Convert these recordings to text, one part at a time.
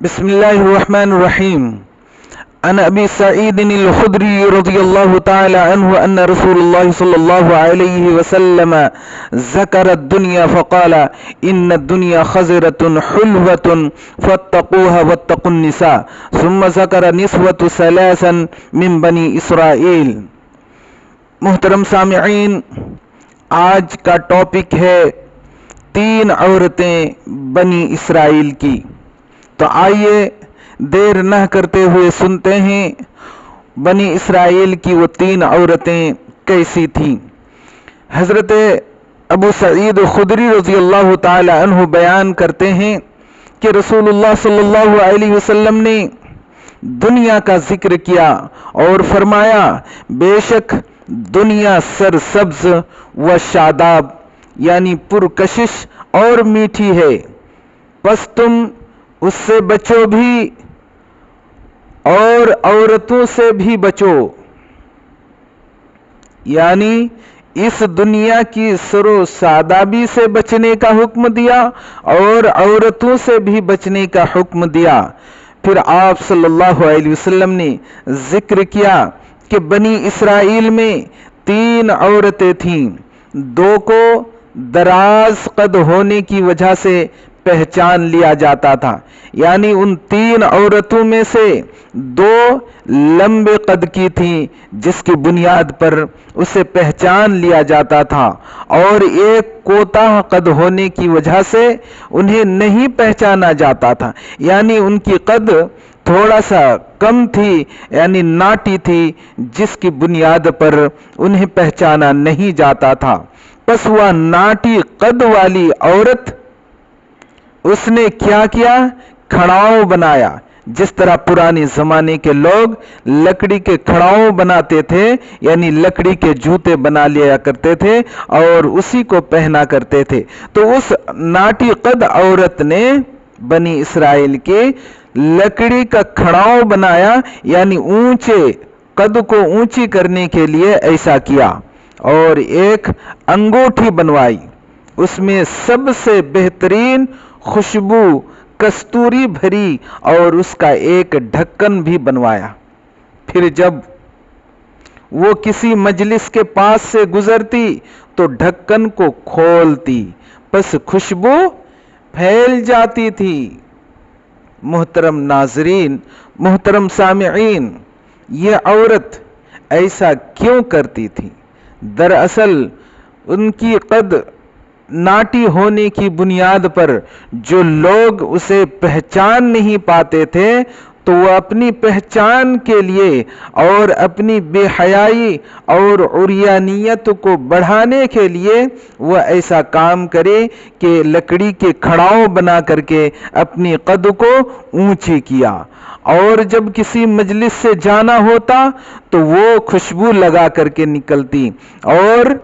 بسم الله الرحمن الرحيم. عن أبي سعيد الخدري رضي الله تعالى عنه أن رسول الله صلى الله عليه وسلم ذكر الدنيا فقال إن الدنيا خزرة حلوة فاتقوها واتقوا النساء ثم ذكر نسوة ثلاثا من بني إسرائيل. محترم سامعین، آج کا ٹاپک ہے 3 عورتیں بنی اسرائیل کی. تو آئیے دیر نہ کرتے ہوئے سنتے ہیں بنی اسرائیل کی وہ 3 عورتیں کیسی تھیں. حضرت ابو سعید خدری رضی اللہ تعالی عنہ بیان کرتے ہیں کہ رسول اللہ صلی اللہ علیہ وسلم نے دنیا کا ذکر کیا اور فرمایا بے شک دنیا سرسبز و شاداب یعنی پرکشش اور میٹھی ہے، پس تم اس سے بچو بھی اور عورتوں سے بھی بچو. یعنی اس دنیا کی سر و سادابی سے بچنے کا حکم دیا اور عورتوں سے بھی بچنے کا حکم دیا. پھر آپ صلی اللہ علیہ وسلم نے ذکر کیا کہ بنی اسرائیل میں 3 عورتیں تھیں. 2 کو دراز قد ہونے کی وجہ سے پہچان لیا جاتا تھا، یعنی ان 3 عورتوں میں سے 2 لمبے قد کی تھیں جس کی بنیاد پر اسے پہچان لیا جاتا تھا، اور ایک کوتاہ قد ہونے کی وجہ سے انہیں نہیں پہچانا جاتا تھا، یعنی ان کی قد تھوڑا سا کم تھی، یعنی ناٹی تھی جس کی بنیاد پر انہیں پہچانا نہیں جاتا تھا. پس وہ ناٹی قد والی عورت اس نے کیا کیا؟ کھڑاؤں بنایا. جس طرح پرانے زمانے کے لوگ لکڑی کے کھڑاؤں بناتے تھے، یعنی لکڑی کے جوتے بنا لیا کرتے تھے اور اسی کو پہنا کرتے تھے. تو اس ناٹی قد عورت نے بنی اسرائیل کے لکڑی کا کھڑاؤں بنایا، یعنی اونچے قد کو اونچی کرنے کے لیے ایسا کیا، اور ایک انگوٹھی بنوائی. اس میں سب سے بہترین خوشبو کستوری بھری اور اس کا ایک ڈھکن بھی بنوایا. پھر جب وہ کسی مجلس کے پاس سے گزرتی تو ڈھکن کو کھولتی، پس خوشبو پھیل جاتی تھی. محترم ناظرین، محترم سامعین، یہ عورت ایسا کیوں کرتی تھی؟ دراصل ان کی قد ناٹی ہونے کی بنیاد پر جو لوگ اسے پہچان نہیں پاتے تھے، تو وہ اپنی پہچان کے لیے اور اپنی بے حیائی اور عریانیت کو بڑھانے کے لیے وہ ایسا کام کرے کہ لکڑی کے کھڑاؤں بنا کر کے اپنی قد کو اونچی کیا، اور جب کسی مجلس سے جانا ہوتا تو وہ خوشبو لگا کر کے نکلتی، اور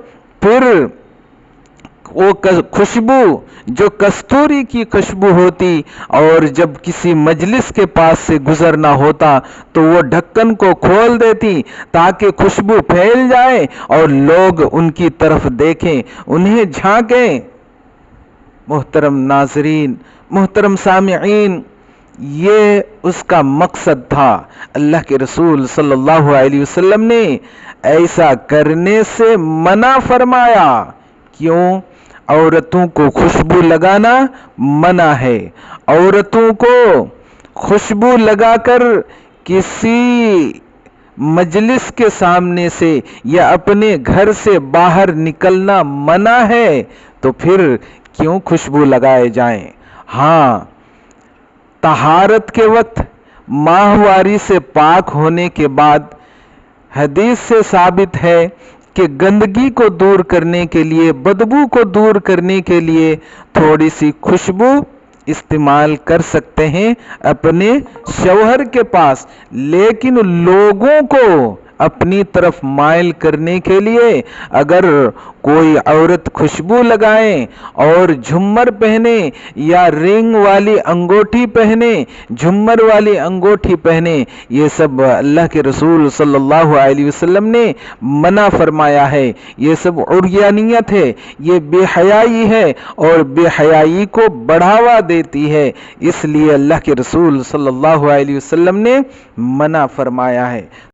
پھر وہ خوشبو جو کستوری کی خوشبو ہوتی، اور جب کسی مجلس کے پاس سے گزرنا ہوتا تو وہ ڈھکن کو کھول دیتی تاکہ خوشبو پھیل جائے اور لوگ ان کی طرف دیکھیں، انہیں جھانکیں. محترم ناظرین، محترم سامعین، یہ اس کا مقصد تھا. اللہ کے رسول صلی اللہ علیہ وسلم نے ایسا کرنے سے منع فرمایا. کیوں؟ عورتوں کو خوشبو لگانا منع ہے. عورتوں کو خوشبو لگا کر کسی مجلس کے سامنے سے یا اپنے گھر سے باہر نکلنا منع ہے، تو پھر کیوں خوشبو لگائے جائیں؟ ہاں، طہارت کے وقت ماہواری سے پاک ہونے کے بعد حدیث سے ثابت ہے کہ گندگی کو دور کرنے کے لیے، بدبو کو دور کرنے کے لیے تھوڑی سی خوشبو استعمال کر سکتے ہیں اپنے شوہر کے پاس، لیکن لوگوں کو اپنی طرف مائل کرنے کے لیے اگر کوئی عورت خوشبو لگائے اور جھمر پہنے یا رنگ والی انگوٹھی پہنے، جھمر والی انگوٹھی پہنے، یہ سب اللہ کے رسول صلی اللہ علیہ وسلم نے منع فرمایا ہے۔ یہ سب عریانیت ہے، یہ بے حیائی ہے اور بے حیائی کو بڑھاوا دیتی ہے، اس لیے اللہ کے رسول صلی اللہ علیہ وسلم نے منع فرمایا ہے۔